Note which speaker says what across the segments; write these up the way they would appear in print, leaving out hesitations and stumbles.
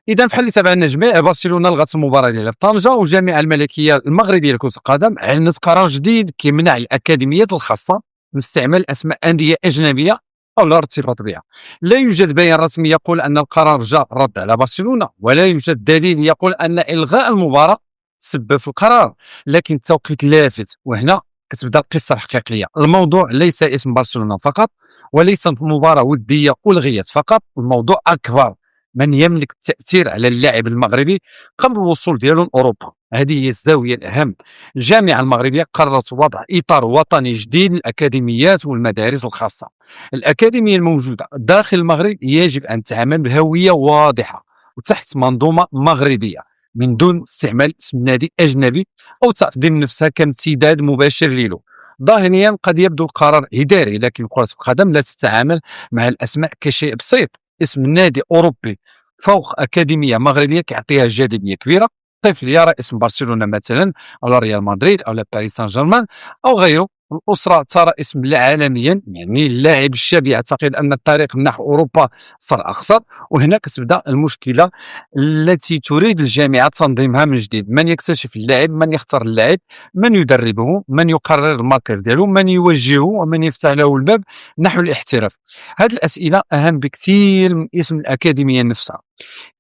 Speaker 1: اذا بحال اللي تابعنا جميع، برشلونه لغات المباراه ديالها في طنجه، والجامعه الملكيه المغربيه لكره القدم اعلنت قرار جديد كيمنع الاكاديميات الخاصه من استعمال اسماء انديه اجنبيه او لا ارتباط بها. لا يوجد بيان رسمي يقول ان القرار جاء رد على برشلونه، ولا يوجد دليل يقول ان الغاء المباراه تسبب في القرار، لكن التوقيت لافت، وهنا كتبدا القصه الحقيقيه. الموضوع ليس اسم برشلونه فقط، وليس مباراه وديه الغيت فقط، الموضوع اكبر. من يملك التاثير على اللاعب المغربي قبل الوصول ديالو لاوروبا؟ هذه هي الزاويه الاهم. الجامعه المغربيه قررت وضع اطار وطني جديد للاكاديميات والمدارس الخاصه. الاكاديميه الموجوده داخل المغرب يجب ان تعمل بهويه واضحه وتحت منظومه مغربيه، من دون استعمال اسم نادي اجنبي او تقديم نفسها كامتداد مباشر له. ظاهريا قد يبدو القرار اداري، لكن كره القدم لا تتعامل مع الاسماء كشيء بسيط. اسم نادي اوروبي فوق اكاديميه مغربيه كيعطيها جاذبيه كبيره. طفل يرى اسم برشلونه مثلا، او ريال مدريد، او باريس سان جيرمان، او غيره. الاسره ترى اسم عالميا، يعني اللاعب الشاب يعتقد ان الطريق نحو اوروبا صار اقصر. وهنا كتبدا المشكله التي تريد الجامعه تنظيمها من جديد. من يكتشف اللاعب؟ من يختار اللاعب؟ من يدربه؟ من يقرر المركز ديالو؟ من يوجهه؟ ومن يفتح له الباب نحو الاحتراف؟ هذه الاسئله اهم بكثير من اسم الاكاديميه نفسها.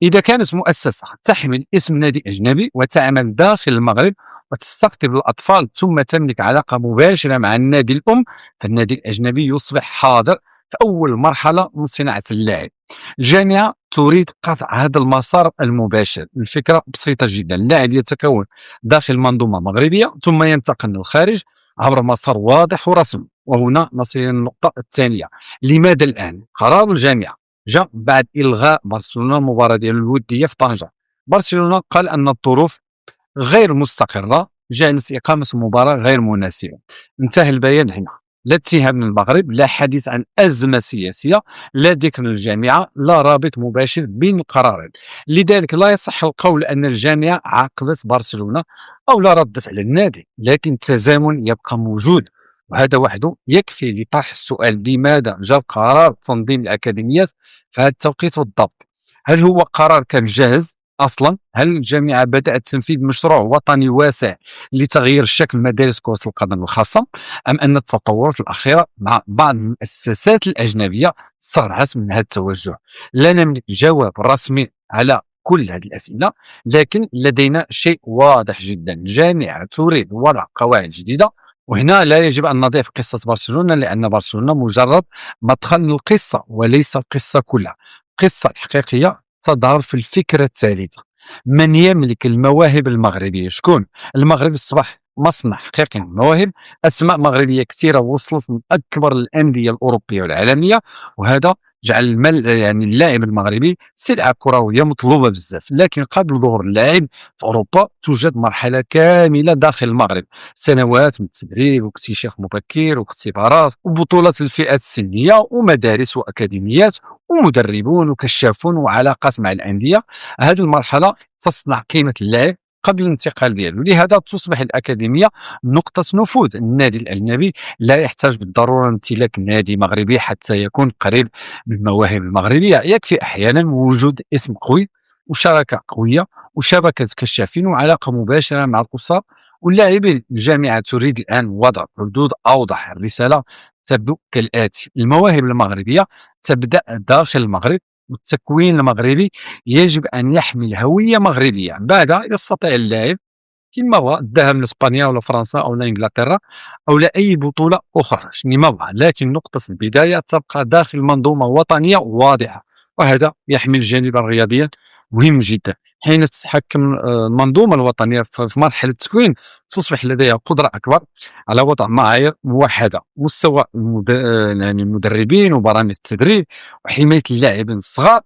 Speaker 1: إذا كانت مؤسسة تحمل اسم نادي أجنبي وتعمل داخل المغرب وتستقطب الأطفال ثم تملك علاقة مباشرة مع النادي الأم، فالنادي الأجنبي يصبح حاضر في أول مرحلة من صناعة اللاعب. الجامعة تريد قطع هذا المسار المباشر. الفكرة بسيطة جدا: اللاعب يتكون داخل منظومة مغربية ثم ينتقل للخارج عبر مسار واضح ورسمي. وهنا نصل إلى النقطة الثانية: لماذا الآن؟ قرار الجامعة جاء بعد إلغاء برشلونة المباراة ديالو الودية في طنجة. برشلونة قال أن الظروف غير مستقرة جعلت إقامة المباراة غير مناسبة. انتهى البيان هنا. لا اتهام من المغرب، لا حديث عن أزمة سياسية، لا ذكر للجامعة، لا رابط مباشر بين القرارين. لذلك لا يصح القول أن الجامعة عاقبت برشلونة أو لا ردت على النادي، لكن التزامن يبقى موجود. وهذا وحده يكفي لطرح السؤال: لماذا جاء قرار تنظيم الأكاديميات في هذا التوقيت بالضبط؟ هل هو قرار كان جاهز اصلا؟ هل الجامعه بدات تنفيذ مشروع وطني واسع لتغيير شكل مدارس كره القدم الخاصه، ام ان التطورات الاخيره مع بعض المؤسسات الاجنبيه صرعت من هذا التوجه؟ لا نملك جواب رسمي على كل هذه الاسئله، لكن لدينا شيء واضح جدا: الجامعه تريد وضع قواعد جديده. وهنا لا يجب ان نضيف قصه برشلونه، لان برشلونه مجرد مدخل للقصه وليس القصه كلها. القصه الحقيقيه تظهر في الفكرة الثالثة: من يملك المواهب المغربية؟ شكون؟ المغرب أصبح مصنع حقيقي للمواهب. أسماء مغربية كثيرة وصلت من أكبر الأندية الأوروبية والعالمية، وهذا جعل يعني اللاعب المغربي سلعة كروية مطلوبة بزاف. لكن قبل ظهور اللاعب في أوروبا توجد مرحلة كاملة داخل المغرب: سنوات من التدريب واكتشاف مبكر واختبارات وبطولات الفئات السنية ومدارس وأكاديميات ومدربون وكشافون وعلاقات مع الأندية. هذه المرحلة تصنع قيمة اللاعب قبل الانتقال ديالو. لهذا تصبح الأكاديمية نقطة نفوذ. النادي الأجنبي لا يحتاج بالضرورة امتلاك نادي مغربي حتى يكون قريب من المواهب المغربية. يكفي أحيانا وجود اسم قوي وشراكة قوية وشبكة كشافين وعلاقة مباشرة مع الأسر واللاعبين. الجامعة تريد الآن وضع حدود أوضح. الرسالة تبدو كالآتي: المواهب المغربية تبدأ داخل المغرب، والتكوين المغربي يجب أن يحمل هوية مغربية. بعدها يستطيع اللاعب كما بغى الذهاب لإسبانيا ولا فرنسا أو إنجلترا أو لأي بطولة أخرى شنو ما بغى، لكن نقطة البداية تبقى داخل منظومة وطنية واضحة. وهذا يحمل جانبا رياضيا مهم جدا. حين تتحكم المنظومة الوطنية في مرحلة التكوين، تصبح لديها قدرة أكبر على وضع معايير موحدة، مستوى يعني المدربين وبرامج التدريب وحماية اللاعبين الصغار،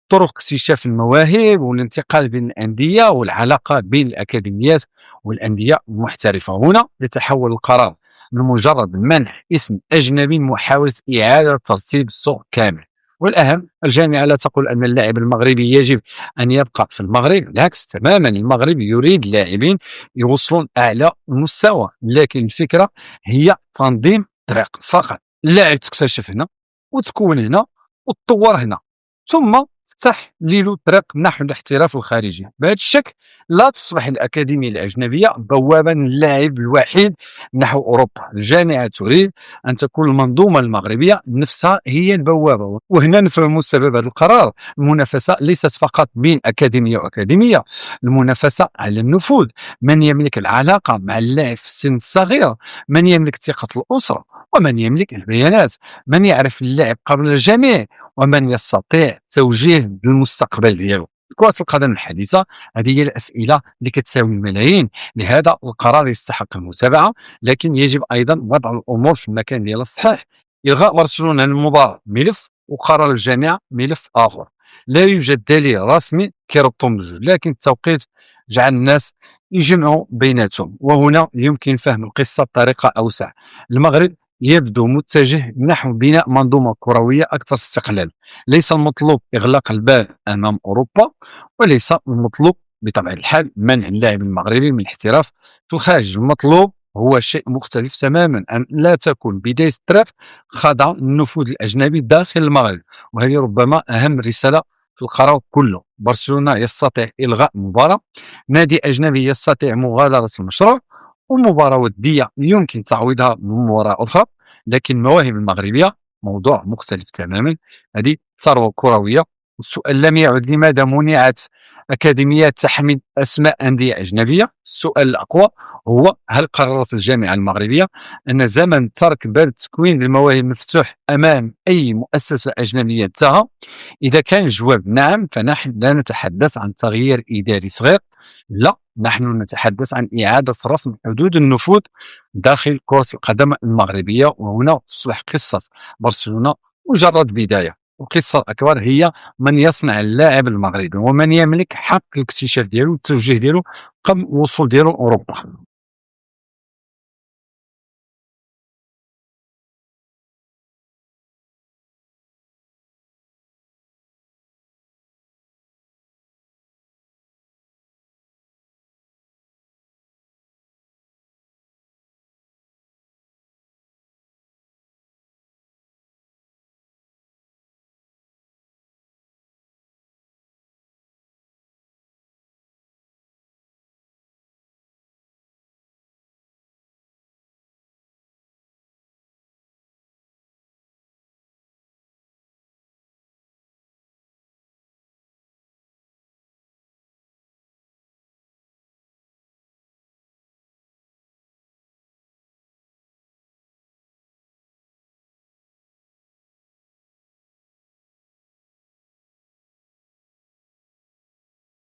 Speaker 1: طرق اكتشاف المواهب والانتقال بين الأندية والعلاقة بين الأكاديميات والأندية المحترفة. هنا يتحول القرار من مجرد منح اسم أجنبي محاولة إعادة ترتيب السوق كامل. والأهم: الجامعة لا تقول أن اللاعب المغربي يجب أن يبقى في المغرب، بالعكس تماما. المغرب يريد لاعبين يوصلون أعلى مستوى، لكن الفكرة هي تنظيم طريق فقط. اللاعب تكتشف هنا وتكون هنا وتطور هنا، ثم تفتح ليلو طريق نحو الاحتراف الخارجي. بهذا الشكل لا تصبح الأكاديمية الأجنبية بوابة اللاعب الوحيد نحو أوروبا. الجامعة تريد أن تكون المنظومة المغربية نفسها هي البوابة، وهنا نفهم سبب هذا القرار. المنافسة ليست فقط بين أكاديمية وأكاديمية، المنافسة على النفوذ. من يملك العلاقة مع اللاعب في السن الصغير، من يملك ثقة الأسرة، ومن يملك البيانات، من يعرف اللاعب قبل الجميع، ومن يستطيع توجيه المستقبل ديالو. كرة القدم الحديثة هذه هي الأسئلة اللي كتساوي الملايين. لهذا القرار يستحق المتابعة، لكن يجب أيضا وضع الأمور في المكان ديالها الصحيح. إلغاء برشلونة عن المباراة ملف، وقرار الجامعة ملف آخر. لا يوجد دليل رسمي كيربطهم بجوج، لكن التوقيت جعل الناس يجمعوا بيناتهم، وهنا يمكن فهم القصة بطريقة أوسع. المغرب يبدو متجه نحو بناء منظومة كروية أكثر استقلال. ليس المطلوب إغلاق الباب أمام أوروبا، وليس المطلوب بطبيعة الحال منع اللاعب المغربي من الاحتراف في الخارج. المطلوب هو شيء مختلف تماما، أن لا تكون بداية الطريق خاضعة للنفوذ الأجنبي داخل المغرب. وهذه ربما أهم رسالة في القرار كله. برشلونة يستطيع إلغاء المباراة، نادي أجنبي يستطيع مغادرة المشروع، ومباراة ودية يمكن تعويضها بمباراة أخرى. لكن المواهب المغربية موضوع مختلف تماما، هذه ثروة كروية. والسؤال لم يعد لماذا منعت أكاديميات تحمل أسماء أندية أجنبية. السؤال الأقوى هو هل قررت الجامعة المغربية أن زمن ترك باب تكوين المواهب مفتوح أمام أي مؤسسة أجنبية انتهى؟ إذا كان الجواب نعم، فنحن لا نتحدث عن تغيير إداري صغير، لا، نحن نتحدث عن إعادة رسم حدود النفوذ داخل كرة القدم المغربية. وهنا تصبح قصة برشلونة مجرد بداية، القصة الأكبر هي من يصنع اللاعب المغربي، ومن يملك حق الاكتشاف ديالو والتوجيه ديالو قبل الوصول ديالو لأوروبا.